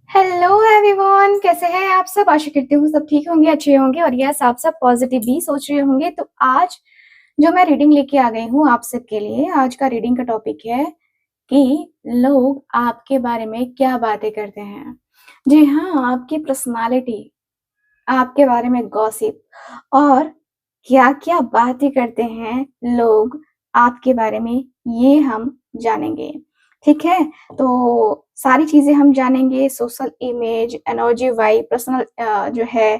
Hello everyone, कैसे हैं आप सब। आशा करती हूँ सब ठीक होंगे, अच्छे होंगे और यस आप सब पॉजिटिव भी सोच रहे होंगे। तो आज जो मैं रीडिंग लेके आ गई हूँ आप सबके लिए, आज का रीडिंग का टॉपिक है कि लोग आपके बारे में क्या बातें करते हैं। जी हाँ, आपकी पर्सनालिटी, आपके बारे में गॉसिप और क्या-क्या बातें करते हैं लोग आपके बारे में, ये हम जानेंगे। ठीक है? तो सारी चीज़ें हम जानेंगे, social image, energy vibe, personal जो है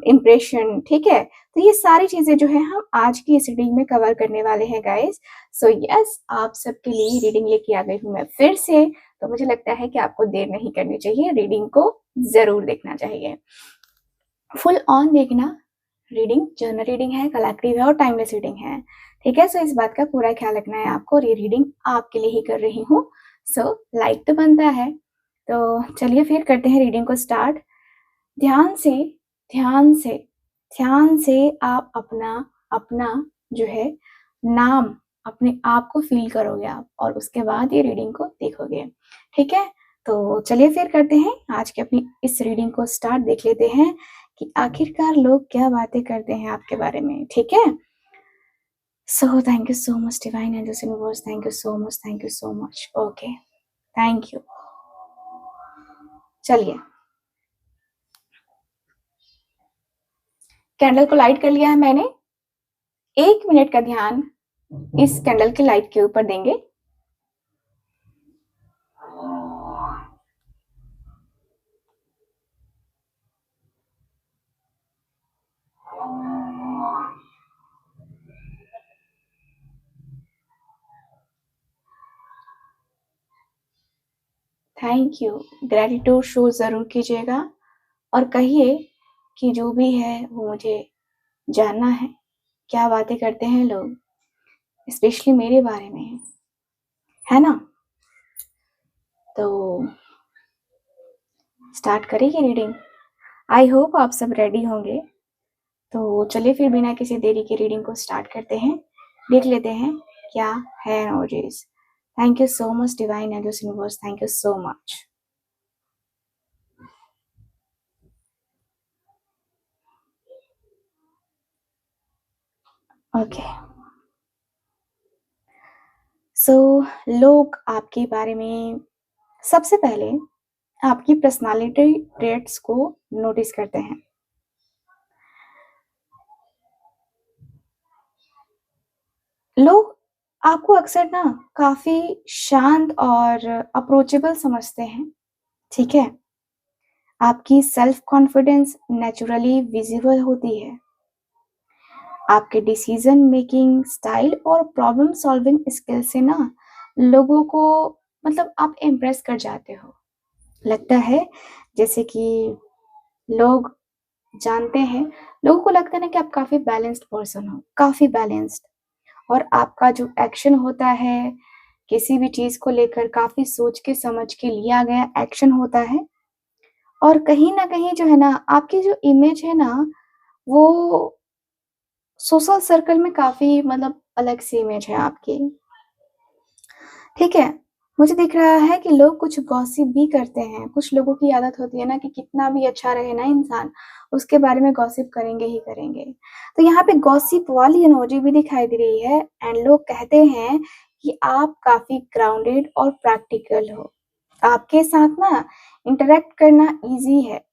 इम्प्रेशन, ठीक है? तो ये सारी चीज़ें जो है हम आज की इस रीडिंग में कवर करने वाले हैं गाइस। सो यस, आप सबके लिए रीडिंग लेके आ गई हूँ मैं फिर से। तो मुझे लगता है कि आपको देर नहीं करनी चाहिए, रीडिंग को ज़रूर देखना चाहिए। फुल ऑन देखना, रीडिंग जर्नल रीडिंग है, कलेक्टिव है और टाइमलेस रीडिंग है। ठीक है? सो इस बात का पूरा ख्याल रखना है आपको और ये रीडिंग आपके लिए ही कर रही हूँ। सो लाइक तो बनता है। तो चलिए फिर करते हैं रीडिंग को स्टार्ट। ध्यान से, ध्यान से, ध्यान से आप अपना अपना जो है नाम, अपने आप को फ़ील करोगे आप और उसके बाद ये रीडिंग को देखोगे। ठीक है? तो चलिए फिर करते हैं आज की अपनी इस रीडिंग को स्टार्ट। देख लेते हैं कि आखिरकार लोग क्या बातें करते हैं आपके बारे में। ठीक है? So thank you so much divine angels universe, thank you so much, thank you so much. Okay, thank you. चलिए, कैंडल को लाइट कर लिया है मैंने। 1 मिनट का ध्यान इस कैंडल की लाइट के ऊपर देंगे। Thank you. ग्रैटिट्यूड शो ज़रूर कीजिएगा और कहिए कि जो भी है वो मुझे जानना है। क्या बातें करते हैं लोग, स्पेशली मेरे बारे में, है ना? तो स्टार्ट करें ये रीडिंग। आई होप आप सब रेडी होंगे। तो चलिए फिर बिना किसी देरी के रीडिंग को स्टार्ट करते हैं। देख लेते हैं क्या है energies. Thank you so much divine angels universe, thank you so much. Okay, so लोग आपके बारे में सबसे पहले आपकी पर्सनालिटी ट्रेट्स को नोटिस करते हैं। लोग आपको अक्सर ना काफी शांत और अप्रोचेबल समझते हैं। ठीक है? आपकी सेल्फ कॉन्फिडेंस नेचुरली विजिबल होती है। आपके डिसीजन मेकिंग स्टाइल और प्रॉब्लम सॉल्विंग स्किल से ना लोगों को मतलब आप इम्प्रेस कर जाते हो। लगता है जैसे कि लोग जानते हैं, लोगों को लगता है ना कि आप काफी बैलेंस्ड पर्सन हो, काफी बैलेंस्ड। और आपका जो एक्शन होता है किसी भी चीज को लेकर काफी सोच के समझ के लिया गया एक्शन होता है। और कहीं ना कहीं जो है ना आपकी जो इमेज है ना वो सोशल सर्कल में काफ़ी मतलब अलग सी इमेज है आपकी, ठीक है? मुझे दिख रहा है कि लोग कुछ गॉसिप भी करते हैं। कुछ लोगों की आदत होती है ना कि कितना भी अच्छा रहे ना इंसान, उसके बारे में गॉसिप करेंगे ही करेंगे। तो यहाँ पे गॉसिप वाली एनर्जी भी दिखाई दे रही है एंड लोग कहते हैं कि आप काफ़ी ग्राउंडेड और प्रैक्टिकल हो। आपके साथ ना इंटरैक्ट करना ईज़ी है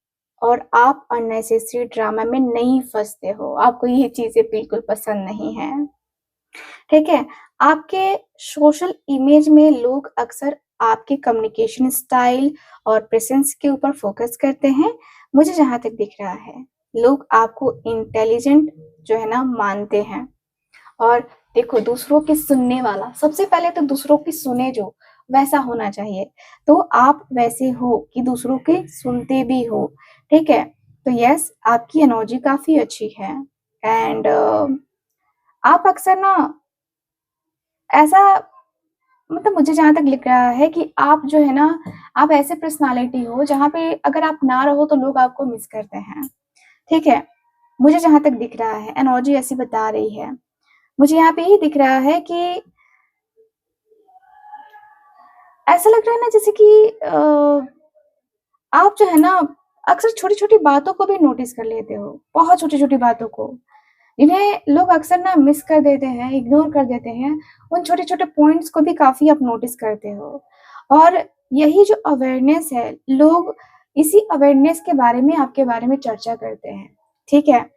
और आप अननेसेसरी ड्रामा में नहीं फँसते हो। आपको ये चीज़ें बिल्कुल पसंद नहीं हैं। ठीक है? आपके सोशल इमेज में लोग अक्सर आपके कम्युनिकेशन स्टाइल और प्रेज़ेंस के ऊपर फ़ोकस करते हैं। मुझे जहाँ तक दिख रहा है, लोग आपको इंटेलिजेंट जो है ना मानते हैं और देखो दूसरों की सुनने वाला, सबसे पहले तो दूसरों की सुने जो, वैसा होना चाहिए। तो आप वैसे हो कि दूसरों की सुनते भी हो, ठीक है? तो यस, आपकी एनर्जी काफ़ी अच्छी है एंड आप अक्सर ना ऐसा मतलब मुझे जहाँ तक लिख रहा है कि आप जो है ना, आप ऐसे पर्सनैलिटी हो जहाँ पे अगर आप ना रहो तो लोग आपको मिस करते हैं, ठीक है? मुझे जहाँ तक दिख रहा है, एनर्जी ऐसी बता रही है। मुझे यहाँ पे ये दिख रहा है कि ऐसा लग रहा है ना जैसे कि आप जो है ना अक्सर छोटी-छोटी बातों को भी नोटिस कर लेते हो, बहुत छोटी-छोटी बातों को, जिन्हें लोग अक्सर ना मिस कर देते हैं, इग्नोर कर देते हैं। उन छोटे-छोटे पॉइंट्स को भी काफ़ी आप नोटिस करते हो। और यही जो अवेयरनेस है, लोग इसी अवेयरनेस के बारे में आपके बारे में चर्चा करते हैं, ठीक है?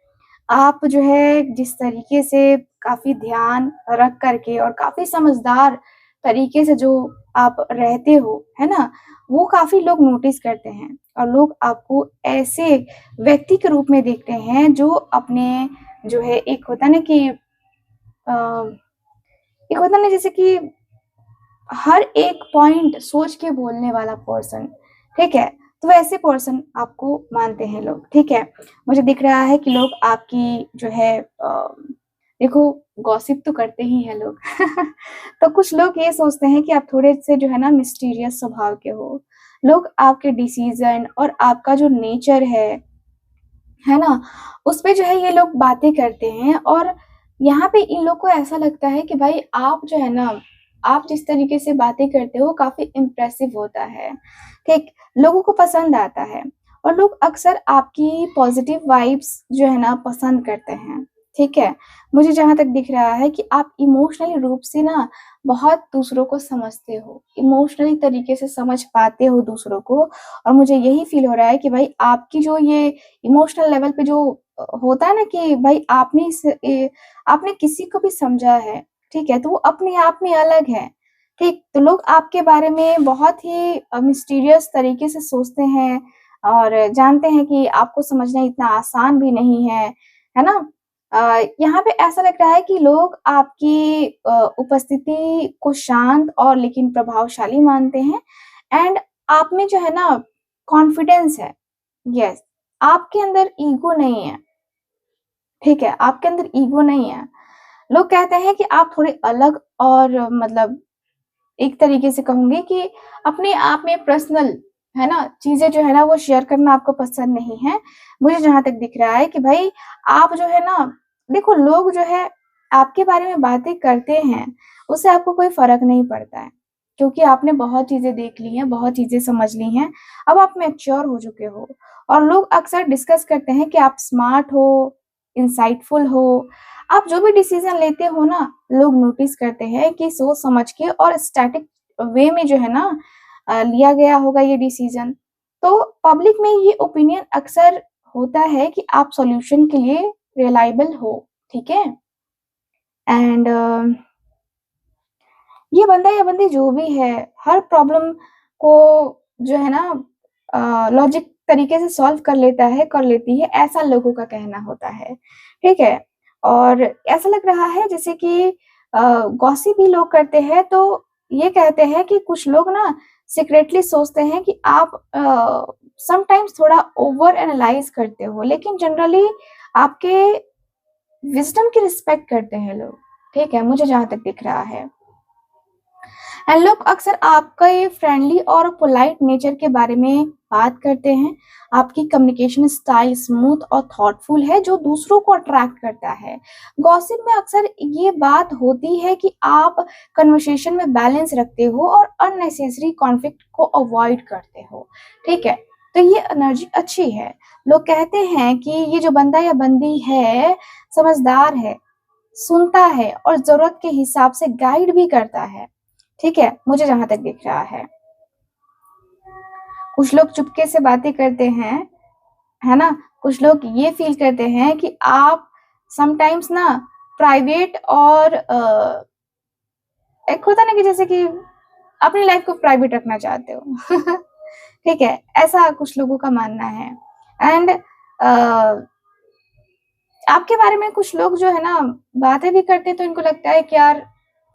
आप जो है जिस तरीके से काफ़ी ध्यान रख कर के और काफ़ी समझदार तरीके से जो आप रहते हो, है ना? वो काफ़ी लोग नोटिस करते हैं और लोग आपको ऐसे व्यक्ति के रूप में देखते हैं जो अपने जो है एक होता है ना कि एक होता है ना जैसे कि हर एक पॉइंट सोच के बोलने वाला पर्सन, ठीक है? तो वैसे पर्सन आपको मानते हैं लोग, ठीक है? मुझे दिख रहा है कि लोग आपकी जो है देखो गॉसिप तो करते ही हैं लोग। तो कुछ लोग ये सोचते हैं कि आप थोड़े-से जो है ना मिस्टीरियस स्वभाव के हो। लोग आपके डिसीज़न और आपका जो नेचर है ना? उसपे जो है ये लोग बातें करते हैं और यहाँ पे इन लोग को ऐसा लगता है कि भाई आप जो है ना, आप जिस तरीके से बातें करते हो काफ़ी इम्प्रेसिव होता है, ठीक? लोगों को पसंद आता है और लोग अक्सर आपकी पॉज़िटिव वाइब्स जो है ना पसंद करते हैं, ठीक है? मुझे जहाँ तक दिख रहा है कि आप इमोशनली रूप से ना बहुत दूसरों को समझते हो, इमोशनली तरीके से समझ पाते हो दूसरों को और मुझे यही फ़ील हो रहा है कि भाई आपकी जो ये इमोशनल लेवल पे जो होता है ना कि भाई आपने किसी को भी समझा है, ठीक है? तो वो अपने आप में अलग है, ठीक? तो लोग आपके बारे में बहुत ही मिस्टीरियस तरीके से सोचते हैं और जानते हैं कि आपको समझना इतना आसान भी नहीं है ना? यहाँ पे ऐसा लग रहा है कि लोग आपकी उपस्थिति को शांत और लेकिन प्रभावशाली मानते हैं एंड आप में जो है ना कॉन्फिडेंस है। यस, आपके अंदर ईगो नहीं है, ठीक है? आपके अंदर ईगो नहीं है। लोग कहते हैं कि आप थोड़े अलग और मतलब एक तरीके से कहूँगी कि अपने आप में पर्सनल, है ना? चीज़ें जो है ना वो शेयर करना आपको पसंद नहीं है। मुझे जहाँ तक दिख रहा है कि भई आप जो है ना देखो लोग जो है आपके बारे में बातें करते हैं, उससे आपको कोई फ़र्क नहीं पड़ता है। क्योंकि आपने बहुत चीज़ें देख ली हैं, बहुत चीज़ें समझ ली हैं, अब आप मैच्योर हो चुके हो और लोग अक्सर डिस्कस करते हैं कि आप स्मार्ट हो, इंसाइटफुल हो, आप जो भी डिसीज़न लेते हो ना, लोग नोटिस करते हैं कि सोच समझ के और स्टैटिक वे में जो है ना लिया गया होगा ये डिसीज़न। तो पब्लिक में ये ओपिनियन अक्सर होता है कि आप सॉल्यूशन के लिए रिलाएबल हो, ठीक है? एंड ये बंदा या बंदी जो भी है, हर प्रॉब्लम को जो है ना लॉजिक तरीके से सॉल्व कर लेता है, कर लेती है, ऐसा लोगों का कहना होता है, ठीक है? और ऐसा लग रहा है जैसे कि गॉसिप भी लोग करते हैं, तो ये कहते हैं कि कुछ लोग ना सीक्रेटली सोचते हैं कि आप समटाइम्स थोड़ा ओवर एनालाइज़ करते हो, लेकिन जनरली आपके विज़डम की रिस्पेक्ट करते हैं लोग, ठीक है? मुझे जहाँ तक दिख रहा है। एंड लोग अक्सर आपका ये फ्रेंडली और पोलाइट नेचर के बारे में बात करते हैं। आपकी कम्युनिकेशन स्टाइल स्मूथ और थॉटफुल है जो दूसरों को अट्रैक्ट करता है। गॉसिप में अक्सर ये बात होती है कि आप कन्वर्सेशन में बैलेंस रखते हो और अननेसेसरी कॉन्फ्लिक्ट को अवॉइड करते हो। ठीक है? तो ये एनर्जी अच्छी है। लोग कहते हैं कि ये जो बंदा या बंदी है समझदार है, सुनता है और ज़रूरत के हिसाब से गाइड भी करता है। ठीक है? मुझे जहाँ तक दिख रहा है। कुछ लोग चुपके से बातें करते हैं, है ना? कुछ लोग ये फ़ील करते हैं कि आप समटाइम्स ना प्राइवेट और एक होता है ना कि जैसे कि अपनी लाइफ़ को प्राइवेट रखना चाहते हो। ठीक है? ऐसा कुछ लोगों का मानना है। एंड आपके बारे में कुछ लोग जो है ना बातें भी करते हैं तो इनको लगता है कि यार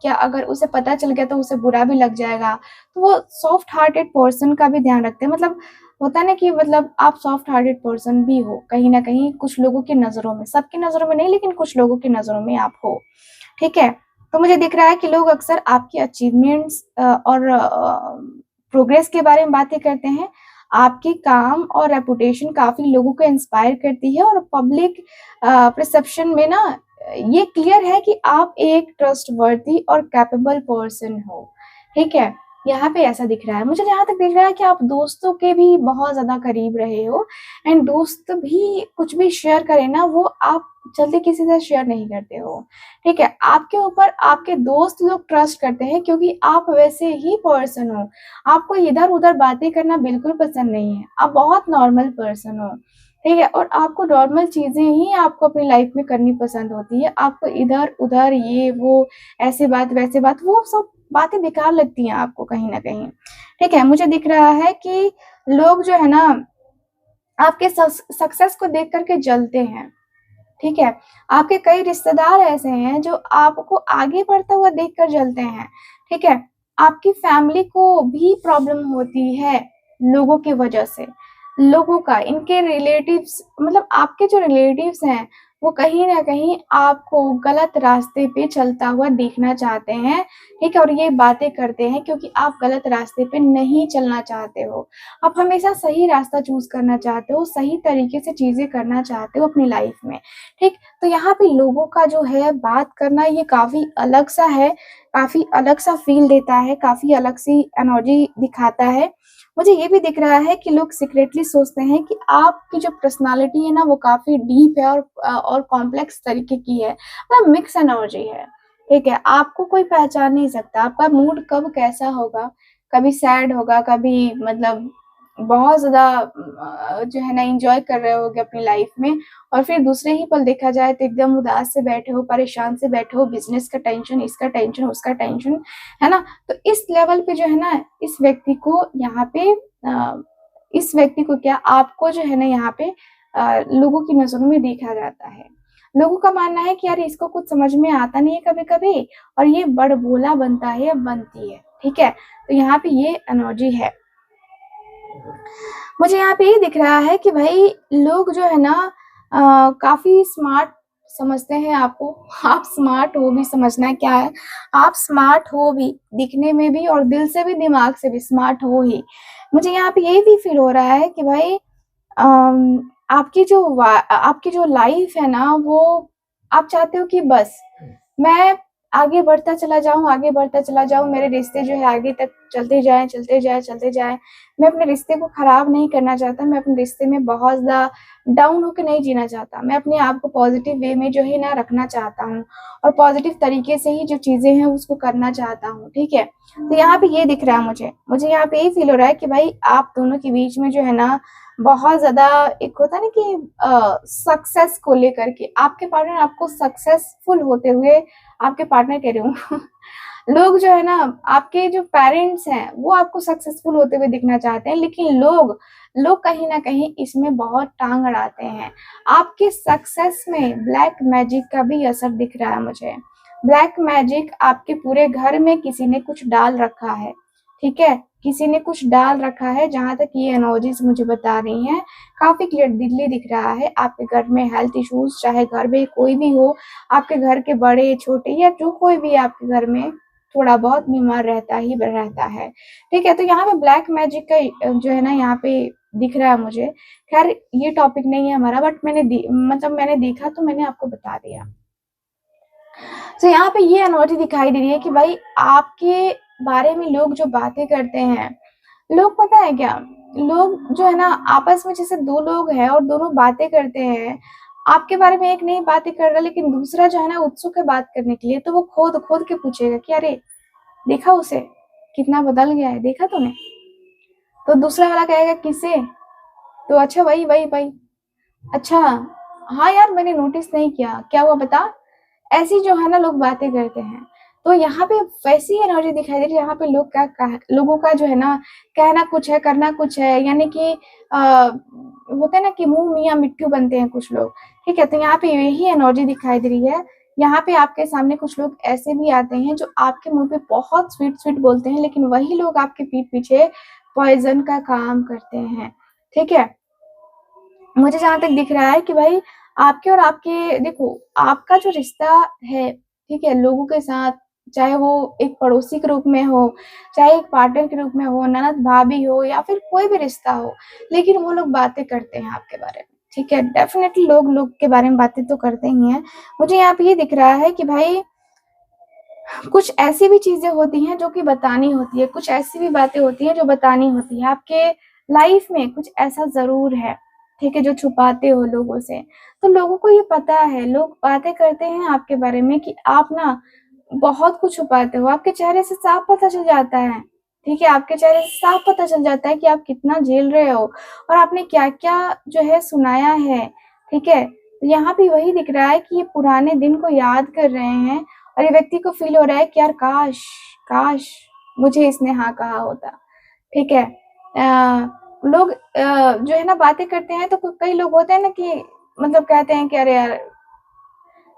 क्या अगर उसे पता चल गया तो उसे बुरा भी लग जाएगा। तो वो सॉफ्ट हार्टेड पर्सन का भी ध्यान रखते हैं। मतलब होता है ना कि मतलब आप सॉफ्ट हार्टेड पर्सन भी हो कहीं न कहीं कुछ लोगों की नज़रों में, सबकी नज़रों में नहीं लेकिन कुछ लोगों की नज़रों में आप हो। ठीक है? तो मुझे दिख रहा है कि लोग अक्सर आपकी अचीवमेंट्स और प्रोग्रेस के बारे में बातें करते हैं। आपकी काम और रेपुटेशन काफ़ी लोगों को इंस्पायर करती है और पब्लिक परसेप्शन में ना ये क्लियर है कि आप एक ट्रस्टवर्थी और कैपेबल पर्सन हो, ठीक है? यहाँ पे ऐसा दिख रहा है। मुझे जहाँ तक दिख रहा है कि आप दोस्तों के भी बहुत ज़्यादा करीब रहे हो एंड दोस्त भी कुछ भी शेयर करें ना, वो आप जल्दी किसी से शेयर नहीं करते हो, ठीक है? आपके ऊपर आपके दोस्त लोग ट्रस्ट करते हैं क्योंकि आप वैसे ही पर्सन हो। आपको इधर-उधर बातें करना बिल्कुल पसंद नहीं है। आप बहुत नॉर्मल पर्सन हो, ठीक है? और आपको नॉर्मल चीज़ें ही आपको अपनी लाइफ में करनी पसंद होती है। आपको इधर-उधर ये वो, ऐसे बात, वैसे बात, वो सब बातें बेकार लगती हैं आपको कहीं न कहीं, ठीक है? मुझे दिख रहा है कि लोग जो है ना, आपके सक्सेस को देख कर के जलते हैं, ठीक है? आपके कई रिश्तेदार ऐसे हैं जो आपको आगे बढ़ता हुआ देखकर जलते हैं, ठीक है? आपकी फैमिली को भी प्रॉब्लम होती है लोगों की वजह से। लोगों का, इनके रिलेटिव्स, मतलब आपके जो रिलेटिव्स हैं, वो कहीं न कहीं आपको गलत रास्ते पे चलता हुआ देखना चाहते हैं, ठीक है? और ये बातें करते हैं क्योंकि आप गलत रास्ते पे नहीं चलना चाहते हो। आप हमेशा सही रास्ता चूज़ करना चाहते हो, सही तरीके से चीज़ें करना चाहते हो अपनी लाइफ में, ठीक? तो यहाँ पे लोगों का जो है बात करना, ये काफ़ी अलग-सा है, काफ़ी अलग-सा फ़ील देता है, काफ़ी अलग-सी एनर्जी दिखाता है। मुझे ये भी दिख रहा है कि लोग सीक्रेटली सोचते हैं कि आपकी जो पर्सनैलिटी है ना, वो काफ़ी डीप है और कॉम्प्लेक्स तरीके की है, मतलब मिक्स एनर्जी है, ठीक है? आपको कोई पहचान नहीं सकता, आपका मूड कब कैसा होगा, कभी सैड होगा, कभी मतलब बहुत ज़्यादा जो है ना एन्जॉय कर रहे होगे अपनी लाइफ में, और फिर दूसरे ही पल देखा जाए तो एकदम उदास से बैठे हो, परेशान से बैठे हो, बिज़नेस का टेंशन, इसका टेंशन, उसका टेंशन, है ना? तो इस लेवल पे जो है ना, इस व्यक्ति को यहाँ पे इस व्यक्ति को क्या, आपको जो है ना यहाँ पे लोगों की नज़रों में देखा जाता है। लोगों का मानना है कि यार इसको कुछ समझ में आता नहीं है कभी-कभी, और ये बड़बोला बनता है या बनती है, ठीक है? तो यहाँ पे ये एनर्जी है। मुझे यहाँ पे ये दिख रहा है कि भाई लोग जो है ना काफ़ी स्मार्ट समझते हैं आपको। आप स्मार्ट हो भी, समझना क्या है, आप स्मार्ट हो भी, दिखने में भी और दिल से भी, दिमाग से भी स्मार्ट हो ही। मुझे यहाँ पे ये भी फ़ील हो रहा है कि भाई आपकी जो लाइफ़ है ना, वो आप चाहते हो कि बस मैं आगे बढ़ता चला जाऊँ, आगे बढ़ता चला जाऊँ, मेरे रिश्ते जो है आगे तक चलते जाएँ, चलते जाएँ, चलते जाएँ। मैं अपने रिश्ते को खराब नहीं करना चाहता, मैं अपने रिश्ते में बहुत ज़्यादा डाउन होके नहीं जीना चाहता। मैं अपने आप को पॉज़िटिव वे में जो है ना रखना चाहता हूँ, और पॉज़िटिव तरीके से ही जो चीज़ें हैं उसको करना चाहता हूँ, ठीक है? तो यहाँ पे ये दिख रहा है मुझे। मुझे यहाँ पे ये फ़ील हो रहा है कि भाई आप दोनों के बीच में जो है ना बहुत ज़्यादा, एक होता है ना कि सक्सेस को लेकर के आपके पार्टनर आपको सक्सेसफुल होते हुए, आपके पार्टनर कह रही हूँ लोग जो है ना, आपके जो पेरेंट्स हैं, वो आपको सक्सेसफुल होते हुए दिखना चाहते हैं, लेकिन लोग लोग कहीं न कहीं इसमें बहुत टांग अड़ाते हैं। आपके सक्सेस में ब्लैक मैजिक का भी असर दिख रहा है मुझे। ब्लैक मैजिक आपके पूरे घर में किसी ने कुछ डाल रखा है, ठीक है? किसी ने कुछ डाल रखा है, जहाँ तक ये एनर्जीज़ मुझे बता रही हैं, काफ़ी क्लियरली दिख रहा है। आपके घर में हेल्थ इश्यूज़, चाहे घर में कोई भी हो, आपके घर के बड़े, छोटे या जो कोई भी आपके घर में थोड़ा बहुत बीमार रहता ही रहता है, ठीक है? तो यहाँ पे ब्लैक मैजिक का जो है ना यहाँ पे दिख रहा है मुझे। ख़ैर ये टॉपिक नहीं है हमारा, बट मैंने देखा तो मैंने आपको बता दिया। तो यहाँ पे ये एनर्जी दिखाई दे रही है कि भाई आपके बारे में लोग जो बातें करते हैं, लोग पता है क्या? लोग जो है ना आपस में, जैसे 2 लोग हैं और दोनों बातें करते हैं, आपके बारे में एक नहीं बातें कर रहा, लेकिन दूसरा जो है ना उत्सुक है बात करने के लिए, तो वो खोद-खोद के पूछेगा कि अरे! देखा उसे? कितना बदल गया है, देखा तूने? तो दूसरा वाला कहेगा किसे? तो अच्छा वही। अच्छा, हाँ यार मैंने नोटिस नहीं किया, क्या हुआ बता? ऐसी जो है ना लोग बातें करते हैं। तो यहाँ पे वैसी एनर्जी दिखाई दे रही है, यहाँ पे लोगों का जो है ना कहना कुछ है, करना कुछ है, यानी कि होता है ना कि मुँह मियाँ मिट्ठू बनते हैं कुछ लोग, ठीक है? तो यहाँ पे यही एनर्जी दिखाई दे रही है। यहाँ पे आपके सामने कुछ लोग ऐसे भी आते हैं जो आपके मुँह पे बहुत स्वीट-स्वीट बोलते हैं, लेकिन वही लोग आपके पीठ पीछे पॉइज़न का काम करते हैं, ठीक है? मुझे जहाँ तक दिख रहा है कि भाई आपके और आपके, देखो आपका जो रिश्ता है, ठीक है? लोगों के साथ, चाहे वो एक पड़ोसी के रूप में हो, चाहे एक पार्टनर के रूप में हो, ननद-भाभी हो या फिर कोई भी रिश्ता हो, लेकिन वो लोग बातें करते हैं आपके बारे में, ठीक है? डेफ़िनेटली लोग लोग के बारे में बातें तो करते ही हैं। मुझे यहाँ पे ये दिख रहा है कि भाई कुछ ऐसी भी चीज़ें होती हैं जो कि बतानी होती है, कुछ ऐसी भी बातें होती हैं जो बतानी होती है। आपके लाइफ में कुछ ऐसा ज़रूर है, ठीक है, जो छुपाते हो लोगों से। तो लोगों को ये पता है, लोग बातें करते हैं आपके बारे में कि आप ना बहुत कुछ छुपाते हो, आपके चेहरे से साफ पता चल जाता है, ठीक है? आपके चेहरे से साफ पता चल जाता है कि आप कितना झेल रहे हो और आपने क्या-क्या जो है सुनाया है, ठीक है? तो यहाँ पे वही दिख रहा है कि ये पुराने दिन को याद कर रहे हैं और ये व्यक्ति को फ़ील हो रहा है कि यार काश मुझे इसने हाँ कहा होता, ठीक है? लोग जो है ना बातें करते हैं तो कई लोग होते हैं ना कि मतलब कहते हैं कि अरे यार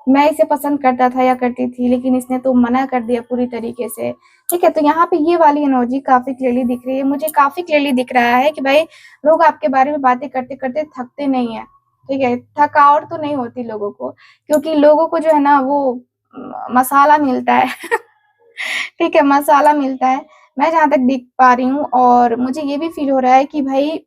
मैं इसे पसंद करता था या करती थी, लेकिन इसने तो मना कर दिया पूरी तरीके से, ठीक है? तो यहाँ पे ये वाली एनर्जी काफ़ी क्लियरली दिख रही है। मुझे काफ़ी क्लियरली दिख रहा है कि भाई लोग आपके बारे में बातें करते-करते थकते नहीं हैं, ठीक है? थकावट तो नहीं होती लोगों को, क्योंकि लोगों को जो है ना वो मसाला मिलता है, ठीक है? मसाला मिलता है। मैं जहाँ तक देख पा रही हूँ और मुझे ये भी फ़ील हो रहा है कि भाई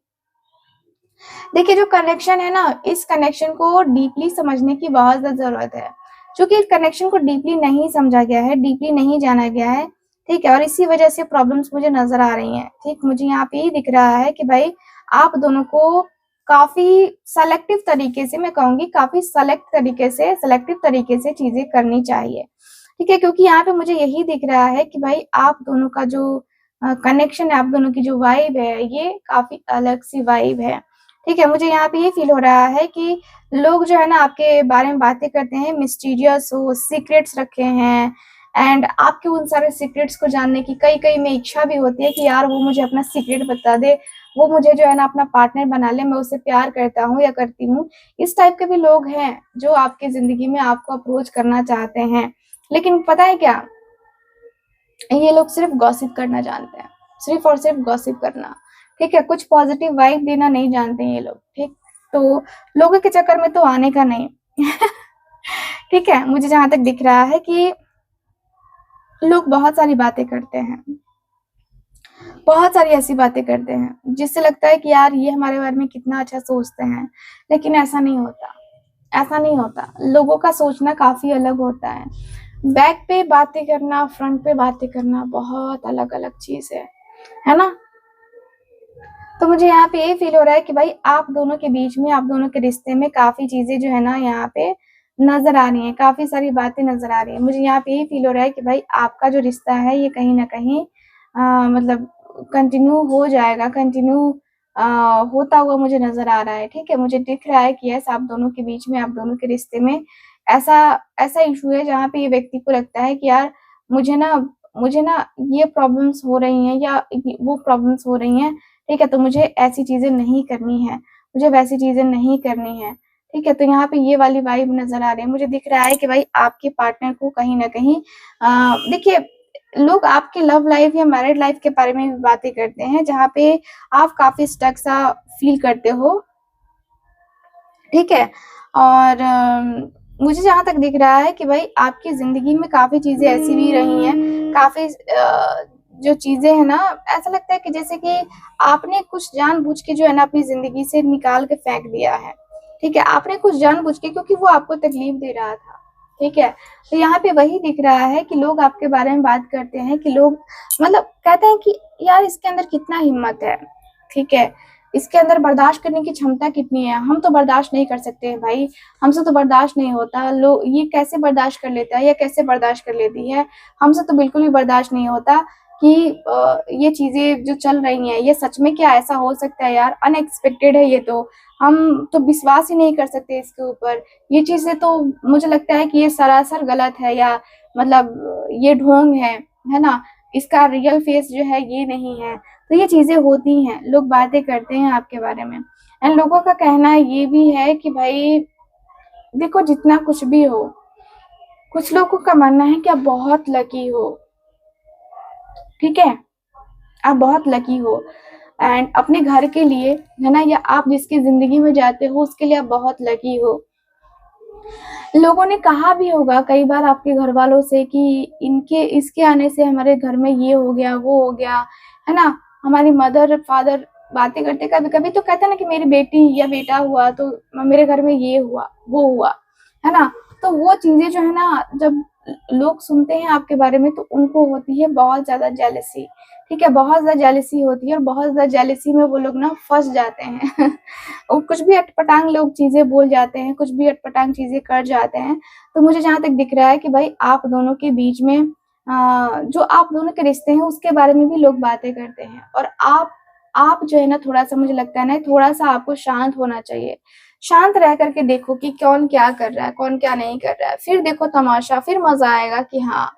देखिए जो कनेक्शन है ना, इस कनेक्शन को डीपली समझने की बहुत ज़्यादा ज़रूरत है। चूँकि इस कनेक्शन को डीपली नहीं समझा गया है, डीपली नहीं जाना गया है, ठीक है? और इसी वजह से प्रॉब्लम्स मुझे नज़र आ रही हैं, ठीक? मुझे यहाँ पे ये दिख रहा है कि भाई आप दोनों को काफ़ी सेलेक्टिव तरीके से मैं कहूँगी काफ़ी सेलेक्टिव तरीके से चीज़ें करनी चाहिए, ठीक है? क्योंकि यहाँ पे मुझे यही दिख रहा है कि भाई आप दोनों का जो कनेक्शन है, आप दोनों की जो वाइब है, ये काफ़ी अलग-सी वाइब है। ठीक है, मुझे यहाँ पे ये फ़ील हो रहा है कि लोग जो है ना आपके बारे में बातें करते हैं मिस्टीरियस हो, सीक्रेट्स रखे हैं एंड आपके उन सारे सीक्रेट्स को जानने की कई-कई में इच्छा भी होती है कि यार वो मुझे अपना सीक्रेट बता दे, वो मुझे जो है ना अपना पार्टनर बना ले, मैं उससे प्यार करता हूँ या करती हूँ। इस टाइप के भी लोग हैं, जो आपकी ज़िंदगी में आपको अप्रोच करना चाहते हैं। लेकिन पता है क्या? ये लोग सिर्फ़ गॉसिप करना जानते हैं, सिर्फ़ और सिर्फ़ गॉसिप करना, ठीक है? कुछ पॉज़िटिव वाइब देना नहीं जानते ये लोग, ठीक? तो लोगों के चक्कर में तो आने का नहीं। ठीक है? मुझे जहाँ तक दिख रहा है कि लोग बहुत सारी बातें करते हैं, बहुत सारी ऐसी बातें करते हैं, जिससे लगता है कि यार ये हमारे बारे में कितना अच्छा सोचते हैं, लेकिन ऐसा नहीं होता, ऐसा नहीं होता। लोगों का सोचना काफ़ी अलग होता है। बैक पे बातें करना, फ्रंट पे बातें करना बहुत अलग-अलग चीज़ है ना? तो मुझे यहाँ पे ये फ़ील हो रहा है कि भाई आप दोनों के बीच में, आप दोनों के रिश्ते में काफ़ी चीज़ें जो है ना यहाँ पे नज़र आ रही हैं, काफ़ी सारी बातें नज़र आ रही हैं। मुझे यहाँ पे ये फ़ील हो रहा है कि भाई आपका जो रिश्ता है ये कहीं न कहीं मतलब कंटिन्यू हो जाएगा, कंटिन्यू अ, होता हुआ मुझे नज़र आ रहा है, ठीक है? मुझे दिख रहा है कि यस आप दोनों के बीच में, आप दोनों के रिश्ते में ऐसा ऐसा इश्यू है जहाँ पे ये व्यक्ति को लगता है कि यार मुझे ना मुझे ना ये प्रॉब्लम्स हो रही हैं या ये वो प्रॉब्लम्स हो रही हैं, ठीक है? तो मुझे ऐसी चीज़ें नहीं करनी है, मुझे वैसी चीज़ें नहीं करनी है, ठीक है? तो यहाँ पे ये वाली वाइब नज़र आ रही है। मुझे दिख रहा है कि भाई आपके पार्टनर को कहीं न कहीं देखिए लोग आपके लव लाइफ़ या मैरिड लाइफ़ के बारे में भी बातें करते हैं, जहाँ पे आप काफ़ी स्टक सा फ़ील करते हो, ठीक है? और मुझे जहाँ तक दिख रहा है कि भाई आपकी ज़िंदगी में काफ़ी चीज़ें ऐसी भी रही हैं, काफ़ी जो चीज़ें हैं ना, ऐसा लगता है कि जैसे कि आपने कुछ जानबूझ के जो है ना अपनी ज़िंदगी से निकाल के फेंक दिया है, ठीक है? आपने कुछ जानबूझ के क्योंकि वो आपको तकलीफ़ दे रहा था, ठीक है? तो यहाँ पे वही दिख रहा है कि लोग आपके बारे में बात करते हैं कि लोग मतलब कहते हैं कि यार इसके अंदर कितना हिम्मत है, ठीक है? इसके अंदर बर्दाश्त करने की क्षमता कितनी है, हम तो बर्दाश्त नहीं कर सकते हैं भाई, हमसे तो बर्दाश्त नहीं होता। लो ये कैसे बर्दाश्त कर लेता है या कैसे बर्दाश्त कर लेती है, हमसे तो बिल्कुल भी बर्दाश्त नहीं होता कि ये चीज़ें जो चल रही हैं, ये सच में क्या ऐसा हो सकता है यार? अनएक्सपेक्टेड है ये तो, हम तो विश्वास ही नहीं कर सकते इसके ऊपर। ये चीज़ें तो मुझे लगता है कि ये सरासर गलत है या मतलब ये ढोंग है ना? इसका रियल फेस जो है ये नहीं है। तो ये चीज़ें होती हैं, लोग बातें करते हैं आपके बारे में एंड लोगों का कहना ये भी है कि भाई देखो जितना कुछ भी हो, कुछ लोगों का मानना है कि आप बहुत लकी हो, ठीक है? आप बहुत लकी हो एंड अपने घर के लिए, है ना? या आप जिसकी ज़िंदगी में जाते हो उसके लिए आप बहुत लकी हो। लोगों ने कहा भी होगा कई बार आपके घरवालों से कि इनके इसके आने से हमारे घर में ये हो गया, वो हो गया, है ना? हमारी मदर-फादर बातें करते कभी-कभी तो कहते हैं ना कि मेरी बेटी या बेटा हुआ तो मेरे घर में ये हुआ, वो हुआ, है ना? तो वो चीज़ें जो है ना जब लोग सुनते हैं आपके बारे में तो उनको होती है बहुत ज़्यादा जेलसी, ठीक है? बहुत ज़्यादा जेलसी होती है और बहुत ज़्यादा जेलसी में वो लोग ना फँस जाते हैं। और कुछ भी अटपटांग लोग चीज़ें बोल जाते हैं, कुछ भी अटपटांग चीज़ें कर जाते हैं। तो मुझे जहाँ तक दिख रहा है कि भाई आप दोनों के बीच में जो आप दोनों के रिश्ते हैं उसके बारे में भी लोग बातें करते हैं और आप जो है ना थोड़ा-सा मुझे लगता है ना थोड़ा-सा आपको शांत होना चाहिए। शांत रह कर के देखो कि कौन क्या कर रहा है, कौन क्या नहीं कर रहा है। फिर देखो तमाशा, फिर मज़ा आएगा कि हाँ,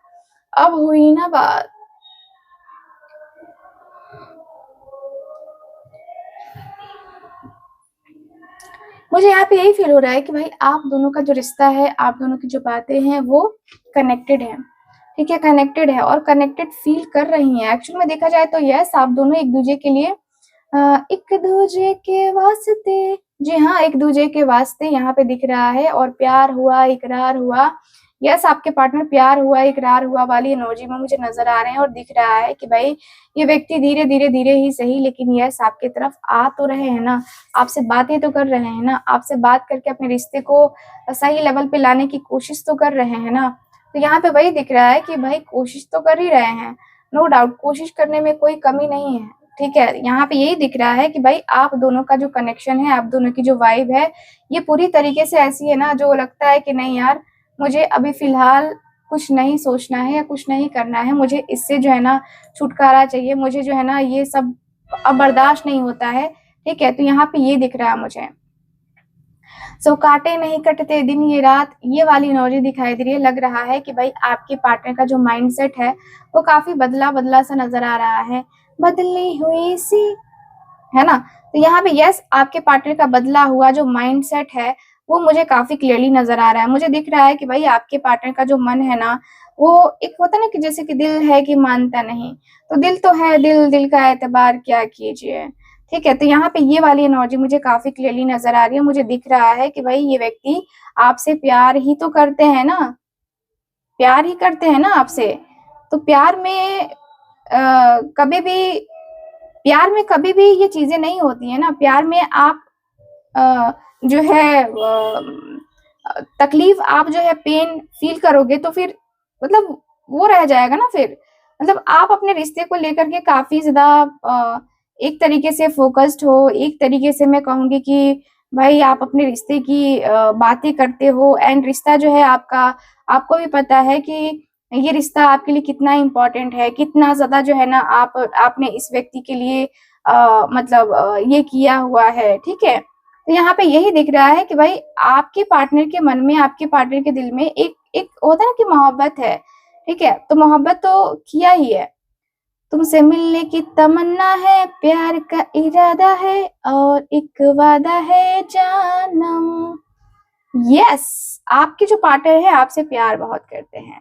अब हुई ना बात। मुझे यहाँ पे यही फ़ील हो रहा है कि भाई आप दोनों का जो रिश्ता है, आप दोनों की जो बातें हैं वो कनेक्टेड हैं, ठीक है? कनेक्टेड है और कनेक्टेड फ़ील कर रही हैं। एक्चुअल में देखा जाए तो यस आप दोनों एक-दूजे के लिए एक-दूजे के वास्ते जी हाँ, एक-दूजे के वास्ते यहाँ पे दिख रहा है और प्यार हुआ, इकरार हुआ। यस आपके पार्टनर प्यार हुआ, इकरार हुआ वाली एनर्जी में मुझे नज़र आ रहे हैं और दिख रहा है कि भाई ये व्यक्ति धीरे-धीरे, धीरे ही सही लेकिन यस आपकी तरफ आ तो रहे हैं ना, आपसे बातें तो कर रहे हैं ना, आपसे बात करके अपने रिश्ते को सही लेवल पे लाने की कोशिश तो कर रहे हैं ना। तो यहाँ पे वही दिख रहा है कि भाई कोशिश तो कर ही रहे हैं, नो डाउट कोशिश करने में कोई कमी नहीं है, ठीक है? यहाँ पे यही दिख रहा है कि भाई आप दोनों का जो कनेक्शन है, आप दोनों की जो वाइब है, ये पूरी तरीके से ऐसी है ना जो लगता है कि नहीं यार, मुझे अभी फ़िलहाल कुछ नहीं सोचना है या कुछ नहीं करना है, मुझे इससे जो है ना छुटकारा चाहिए, मुझे जो है ना ये सब अब बर्दाश्त नहीं होता है, ठीक है? तो यहाँ पे ये दिख रहा है मुझे। सो काटे नहीं कटते दिन ये रात, ये वाली एनर्जी दिखाई दे रही है। लग रहा है कि भाई आपके पार्टनर का जो माइंडसेट है, वो काफ़ी बदला-बदला सा नज़र आ रहा है। बदली हुई सी है ना? तो यहाँ पे यस आपके पार्टनर का बदला हुआ जो माइंडसेट है, वो मुझे काफ़ी क्लियरली नज़र आ रहा है। मुझे दिख रहा है कि भाई आपके पार्टनर का जो मन है ना, वो एक होता है ना कि जैसे कि दिल है कि मानता नहीं, तो दिल तो है, दिल का एतबार क्या कीजिए, ठीक है? तो यहाँ पे ये वाली एनर्जी मुझे काफ़ी क्लियरली नज़र आ रही है। मुझे दिख रहा है कि भाई ये व्यक्ति आपसे प्यार ही तो करते हैं ना, प्यार ही करते हैं ना आपसे। तो कभी भी प्यार में कभी भी ये चीज़ें नहीं होती हैं ना, प्यार में आप अ, जो है तकलीफ़ आप जो है पेन फ़ील करोगे तो फिर मतलब वो रह जाएगा ना फिर। मतलब आप अपने रिश्ते को लेकर के काफ़ी ज़्यादा एक तरीके से फ़ोकस्ड हो, एक तरीके से मैं कहूँगी कि भाई आप अपने रिश्ते की बातें करते हो एंड रिश्ता जो है आपका आपको भी पता है कि ये रिश्ता आपके लिए कितना इम्पोर्टेंट है, कितना ज़्यादा जो है ना आपने इस व्यक्ति के लिए ये किया हुआ है, ठीक है? तो यहाँ पे यही दिख रहा है कि भाई आपके पार्टनर के मन में, आपके पार्टनर के दिल में एक एक होता है ना कि मोहब्बत है, ठीक है? तो मोहब्बत तो किया ही है। तुमसे मिलने की तमन्ना है, प्यार का इरादा है और एक वादा है जानम। यस आपके जो पार्टनर है आपसे प्यार बहुत करते हैं।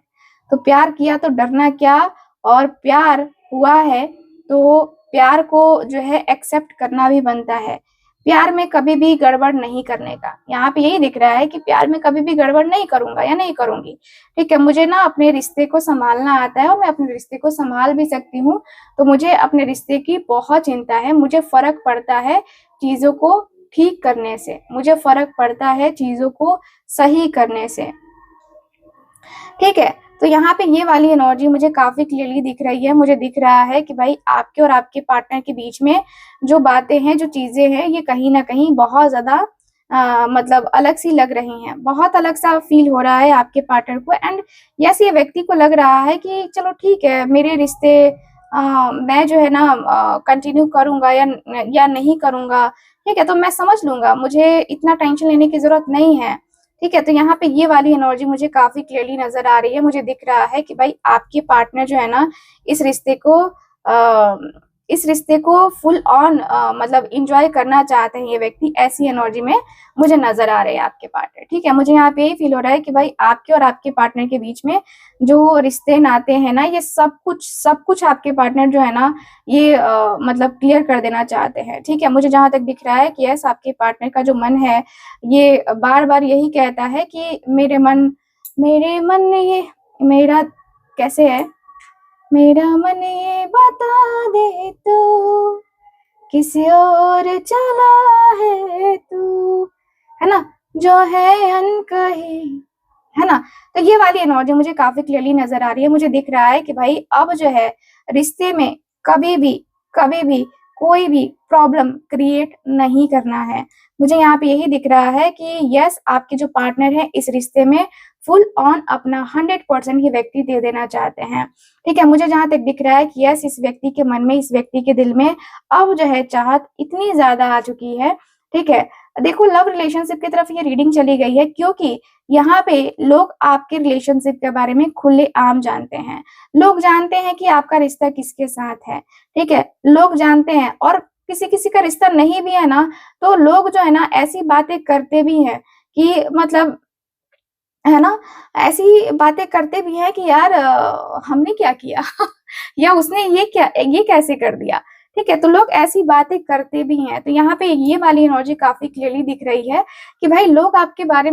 तो प्यार किया तो डरना क्या और प्यार हुआ है तो प्यार को जो है एक्सेप्ट करना भी बनता है। प्यार में कभी भी गड़बड़ नहीं करने का। यहाँ पे यही दिख रहा है कि प्यार में कभी भी गड़बड़ नहीं करूँगा या नहीं करूँगी। ठीक है, मुझे ना अपने रिश्ते को सँभालना आता है और मैं अपने रिश्ते को सँभाल भी सकती हूँ। तो मुझे अपने रिश्ते की बहुत चिंता है, मुझे फ़र्क पड़ता है चीज़ों को ठीक करने से, मुझे फ़र्क पड़ता है चीज़ों को सही करने से। ठीक है? तो यहाँ पे ये वाली एनर्जी मुझे काफ़ी क्लियरली दिख रही है। मुझे दिख रहा है कि भाई आपके और आपके पार्टनर के बीच में जो बातें हैं, जो चीज़ें हैं, ये कहीं न कहीं बहुत ज़्यादा मतलब अलग-सी लग रही हैं। बहुत अलग-सा फ़ील हो रहा है आपके पार्टनर को एंड यस ये व्यक्ति को लग रहा है कि चलो ठीक है, मेरे रिश्ते मैं जो है ना कंटिन्यू करूँगा या नहीं करूँगा, ठीक है? तो मैं समझ लूँगा, मुझे इतना टेंशन लेने की ज़रूरत नहीं है। ठीक है, तो यहाँ पे ये वाली एनर्जी मुझे काफ़ी क्लियरली नज़र आ रही है। मुझे दिख रहा है कि भाई आपके पार्टनर जो है ना, इस रिश्ते को इस रिश्ते को फुल ऑन मतलब एन्जॉय करना चाहते हैं ये व्यक्ति, ऐसी एनर्जी में मुझे नज़र आ रहे हैं आपके पार्टनर, ठीक है? मुझे यहाँ पे यही फ़ील हो रहा है कि भाई आपके और आपके पार्टनर के बीच में जो रिश्ते नाते हैं ना, ये सब कुछ आपके पार्टनर जो है ना, ये मतलब क्लियर कर देना चाहते हैं, ठीक है? मुझे जहाँ तक दिख रहा है कि यस आपके पार्टनर का जो मन है ये बार-बार यही कहता है कि मेरे मन ने ये मेरा कैसे है? मेरा मन ये बता दे तू किसी और चला है तू, है ना? जो है अनकही है ना? तो ये वाली एनर्जी मुझे काफ़ी क्लियरली नज़र आ रही है। मुझे दिख रहा है कि भाई अब जो है रिश्ते में कभी भी कोई भी प्रॉब्लम क्रिएट नहीं करना है। मुझे यहाँ पे यही दिख रहा है कि यस, आपके जो पार्टनर हैं इस रिश्ते में फुल ऑन अपना 100% ही व्यक्ति दे देना चाहते हैं। ठीक है? मुझे जहाँ तक दिख रहा है कि यस, इस व्यक्ति के मन में, इस व्यक्ति के दिल में अब जो है चाहत इतनी ज़्यादा आ चुकी है, ठीक है? देखो, लव रिलेशनशिप की तरफ ये रीडिंग चली गई है क्योंकि यहाँ पे लोग आपके रिलेशनशिप के बारे में खुलेआम जानते हैं। लोग जानते हैं कि आपका रिश्ता किसके साथ है, ठीक है? लोग जानते हैं, और किसी-किसी का रिश्ता नहीं भी है ना, तो लोग जो है ना ऐसी बातें करते भी हैं कि मतलब, है ना? ऐसी बातें करते भी हैं कि यार हमने क्या किया? या उसने ये कैसे कर दिया? ठीक है? तो लोग ऐसी बातें करते भी हैं। तो यहाँ पे ये वाली एनर्जी काफ़ी क्लियरली दिख रही है कि भाई लोग आपके बारे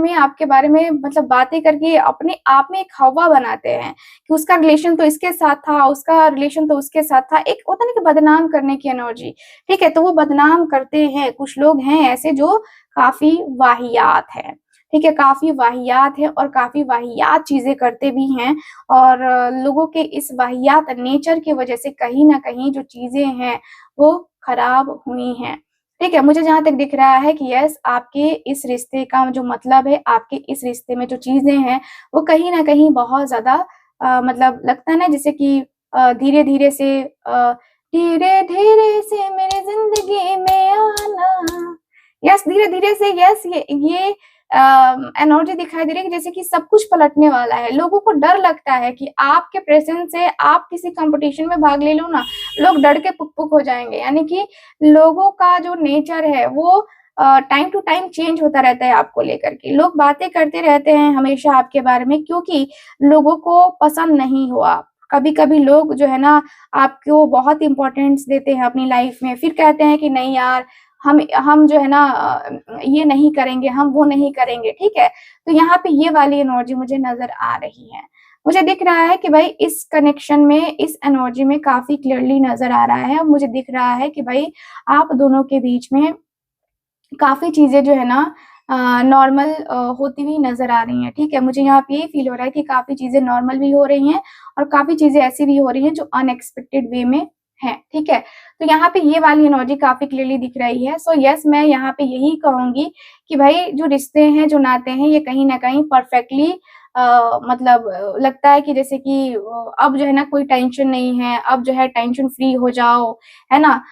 में मतलब बातें करके अपने आप में एक हवा बनाते हैं कि उसका रिलेशन तो इसके साथ था, उसका रिलेशन तो उसके साथ था। एक होता है ना कि बदनाम करने की एनर्जी, ठीक है? तो वो बदनाम करते हैं। कुछ लोग हैं ऐसे जो काफ़ी वाहियात हैं। ठीक है, काफ़ी वाहियात है और काफ़ी वाहियात चीज़ें करते भी हैं, और लोगों के इस वाहियात नेचर की वजह से कहीं न कहीं जो चीज़ें हैं, वो खराब हुई हैं। ठीक है, मुझे जहाँ तक दिख रहा है कि यस, आपके इस रिश्ते का जो मतलब है, आपके इस रिश्ते में जो चीज़ें हैं, वो कहीं न कहीं बहुत ज़्यादा मतलब लगता है ना, जैसे कि धीरे-धीरे से धीरे-धीरे से मेरी ज़िंदगी में आना। यस, धीरे-धीरे से, यस, ये एनर्जी दिखाई दे रही है कि जैसे कि सब कुछ पलटने वाला है। लोगों को डर लगता है कि आपके प्रेज़ेंस से आप किसी कॉम्पिटिशन में भाग ले लो ना, लोग डर के पुक-पुक हो जाएँगे। यानी कि लोगों का जो नेचर है वो टाइम टू टाइम चेंज होता रहता है आपको लेकर के। लोग बातें करते रहते हैं हमेशा आपके बारे में क्योंकि लोगों को पसंद नहीं हो आप। कभी-कभी लोग जो है ना आपको बहुत इम्पोर्टेंस देते हैं अपनी लाइफ़ में, फिर कहते हैं कि नहीं यार, हम जो है ना ये नहीं करेंगे, हम वो नहीं करेंगे, ठीक है? तो यहाँ पे ये वाली एनर्जी मुझे नज़र आ रही है। मुझे दिख रहा है कि भाई इस कनेक्शन में, इस एनर्जी में काफ़ी क्लियरली नज़र आ रहा है। मुझे दिख रहा है कि भाई आप दोनों के बीच में काफ़ी चीज़ें जो है ना नॉर्मल होती हुई नज़र आ रही हैं, ठीक है? मुझे यहाँ पे ये फ़ील हो रहा है कि काफ़ी चीज़ें नॉर्मल भी हो रही हैं और काफ़ी चीज़ें ऐसी भी हो रही हैं जो अनएक्सपेक्टेड वे में हैं, ठीक है? तो यहाँ पे ये वाली एनर्जी काफ़ी क्लियरली दिख रही है। सो येस, मैं यहाँ पे यही कहूँगी कि भाई जो रिश्ते हैं, जो नाते हैं, ये कहीं न कहीं परफेक्टली मतलब लगता है कि जैसे कि अब जो है ना कोई टेंशन नहीं है, अब जो है टेंशन फ्री हो जाओ, है ना?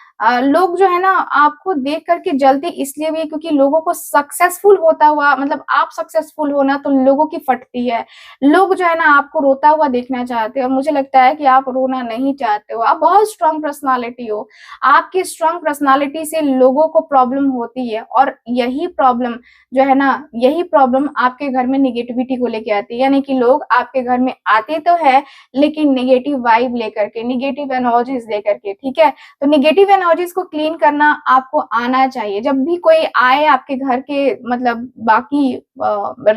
लोग जो है ना आपको देख कर के जलते इसलिए भी है क्योंकि लोगों को सक्सेसफुल होता हुआ, मतलब आप सक्सेसफुल हो ना तो लोगों की फटती है। लोग जो है ना आपको रोता हुआ देखना चाहते हैं और मुझे लगता है कि आप रोना नहीं चाहते हो। आप बहुत स्ट्रॉन्ग पर्सनैलिटी हो। आपकी स्ट्रॉन्ग पर्सनैलिटी से लोगों को प्रॉब्लम होती है और यही प्रॉब्लम जो है ना, यही प्रॉब्लम आपके घर में नेगेटिविटी को लेके आती है। यानी कि लोग आपके घर में आते तो हैं लेकिन नेगेटिव वाइब लेकर के, नेगेटिव एनर्जीज़ लेकर के, ठीक है? तो नेगेटिव एनर्जीज को क्लीन करना आपको आना चाहिए। जब भी कोई आए आपके घर के, मतलब बाकी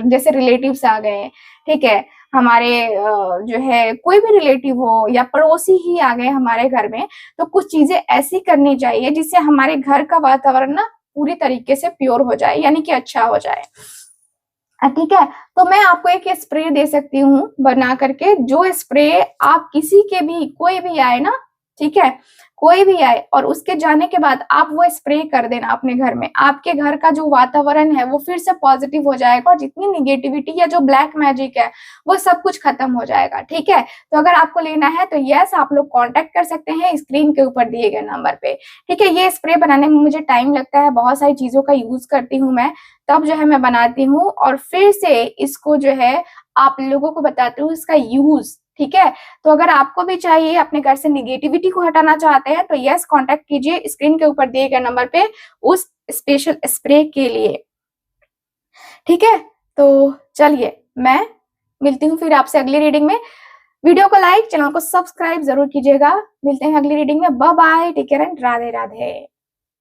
जैसे रिलेटिव्स आ गए, ठीक है? हमारे जो है कोई भी रिलेटिव हो या पड़ोसी ही आ गए हमारे घर में, तो कुछ चीज़ें ऐसी करनी चाहिए जिससे हमारे घर का वातावरण ना पूरी तरीके से प्योर हो जाए, यानी कि अच्छा हो जाए। ठीक है? तो मैं आपको एक स्प्रे दे सकती हूँ बना करके, जो स्प्रे आप किसी के भी, कोई भी आए ना, ठीक है? कोई भी आए और उसके जाने के बाद आप वो स्प्रे कर देना अपने घर में। आपके घर का जो वातावरण है वो फिर से पॉज़िटिव हो जाएगा और जितनी नेगेटिविटी या जो ब्लैक मैजिक है, वो सब कुछ खत्म हो जाएगा, ठीक है? तो अगर आपको लेना है तो येस, आप लोग कॉन्टैक्ट कर सकते हैं स्क्रीन के ऊपर दिए गए नंबर पे, ठीक है? ये स्प्रे बनाने में मुझे टाइम लगता है, बहुत सारी चीज़ों का यूज़ करती हूँ मैं, तब जो है मैं बनाती हूँ और फिर से इसको जो है आप लोगों को बताती हूँ इसका यूज़, ठीक है? तो अगर आपको भी चाहिए, अपने घर से नेगेटिविटी को हटाना चाहते हैं तो यस, कॉन्टैक्ट कीजिए स्क्रीन के ऊपर दिए गए नंबर पे उस स्पेशल स्प्रे के लिए, ठीक है? तो चलिए, मैं मिलती हूँ फिर आपसे अगली रीडिंग में। वीडियो को लाइक, चैनल को सब्सक्राइब ज़रूर कीजिएगा। मिलते हैं अगली रीडिंग में। Bye bye, take care and Radhe Radhe.